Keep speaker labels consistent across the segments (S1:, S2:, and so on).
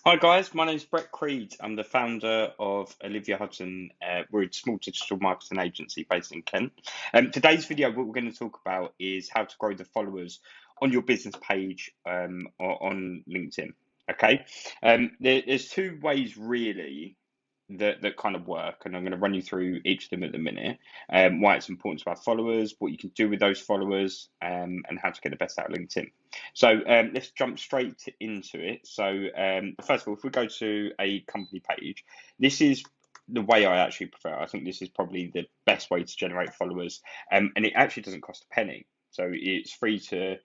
S1: Hi guys, my name's Brett Creed. I'm the founder of Olivia Hudson. We're a small digital marketing agency based in Kent. Today's video, what we're going to talk about is how to grow the followers on your business page or on LinkedIn. Okay, there's two ways really that kind of work, and I'm going to run you through each of them at the minute. Why it's important to have followers, what you can do with those followers, and how to get the best out of LinkedIn. So let's jump into it. So first of all, if we go to a company page, this is the way I actually prefer. I think this is probably the best way to generate followers, and it actually doesn't cost a penny. So it's free to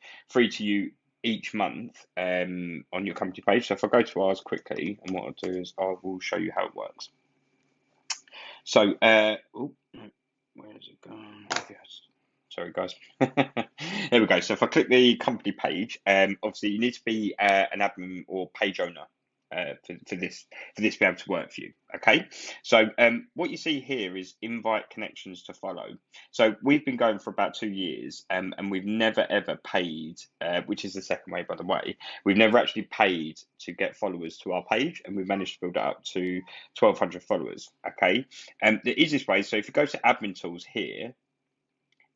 S1: you each month on your company page. So if I go to ours quickly, and what I'll do is I will show you how it works. So, where has it gone? Yes. Sorry, guys. There we go. So if I click the company page, obviously you need to be an admin or page owner for this to be able to work for you. Okay. So what you see here is invite connections to follow. So we've been going for about 2 years, and we've never ever paid, which is the second way, by the way. We've never actually paid to get followers to our page, and we've managed to build it up to 1,200 followers. Okay. The easiest way. So if you go to admin tools here,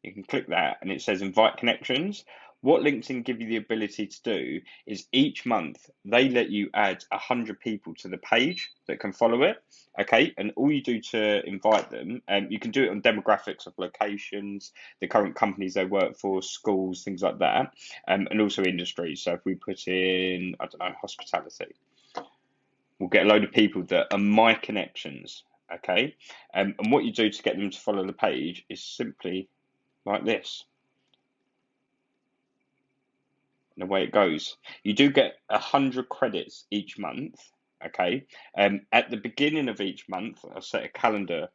S1: you can click that and it says invite connections. What LinkedIn give you the ability to do is each month they let you add 100 people to the page that can follow it. Okay, and all you do to invite them, you can do it on demographics of locations, the current companies they work for, schools, things like that, and also industries. So if we put in, I don't know, hospitality, we'll get a load of people that are my connections. Okay, and what you do to get them to follow the page is simply like this. And away it goes. You do get 100 credits each month. Okay. At the beginning of each month, I'll set a calendar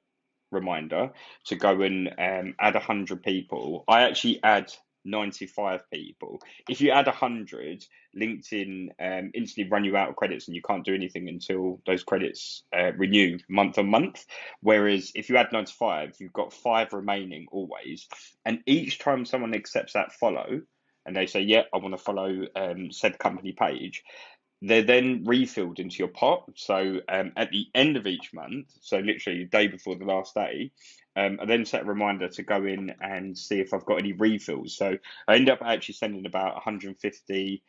S1: reminder to go and add 100 people. I actually add 95 people. If you add 100, LinkedIn instantly run you out of credits and you can't do anything until those credits renew month on month. Whereas if you add 95, you've got 5 remaining always. And each time someone accepts that follow and they say, yeah, I want to follow said company page, they're then refilled into your pot. So at the end of each month, so literally the day before the last day, I then set a reminder to go in and see if I've got any refills. So I end up actually sending about 150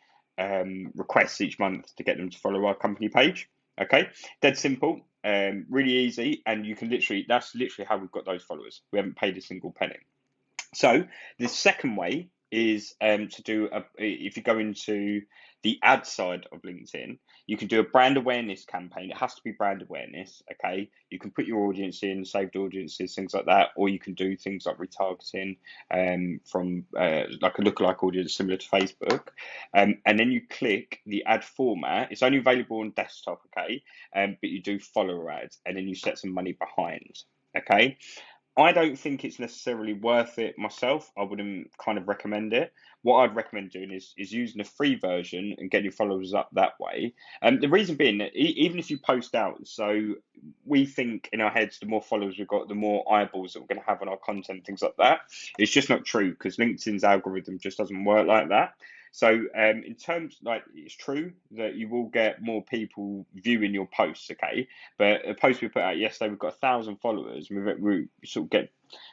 S1: requests each month to get them to follow our company page. Okay, dead simple, really easy, and you can that's literally how we've got those followers. We haven't paid a single penny. So the second way is to do if you go into the ad side of LinkedIn, you can do a brand awareness campaign. It has to be brand awareness, okay? You can put your audience in, saved audiences, things like that, or you can do things like retargeting from like a lookalike audience similar to Facebook. And then you click the ad format. It's only available on desktop, okay? But you do follower ads, and then you set some money behind, okay? I don't think it's necessarily worth it myself. I wouldn't kind of recommend it. What I'd recommend doing is using a free version and getting your followers up that way. The reason being that even if you post out, so we think in our heads, the more followers we've got, the more eyeballs that we're going to have on our content, things like that. It's just not true because LinkedIn's algorithm just doesn't work like that. So in terms like it's true that you will get more people viewing your posts, okay? But a post we put out yesterday, we've got 1,000 followers. We sort of get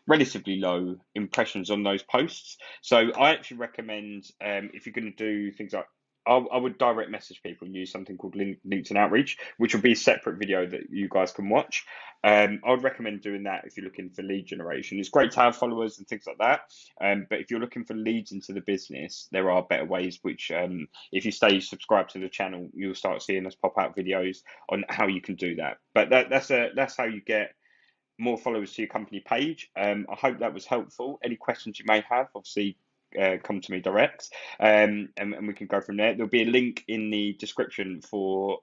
S1: relatively low impressions on those posts. So I actually recommend if you're going to do things like I would direct message people and use something called LinkedIn Outreach, which will be a separate video that you guys can watch. I would recommend doing that if you're looking for lead generation. It's great to have followers and things like that, but if you're looking for leads into the business, there are better ways. Which, if you stay subscribed to the channel, you'll start seeing us pop out videos on how you can do that. But that's how you get more followers to your company page. I hope that was helpful. Any questions you may have, obviously, come to me direct, and we can go from there. There'll be a link in the description for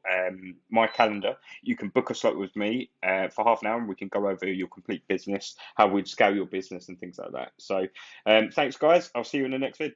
S1: my calendar. You can book a slot with me for half an hour, and we can go over your complete business, how we'd scale your business, and things like that. So, thanks, guys. I'll see you in the next vid.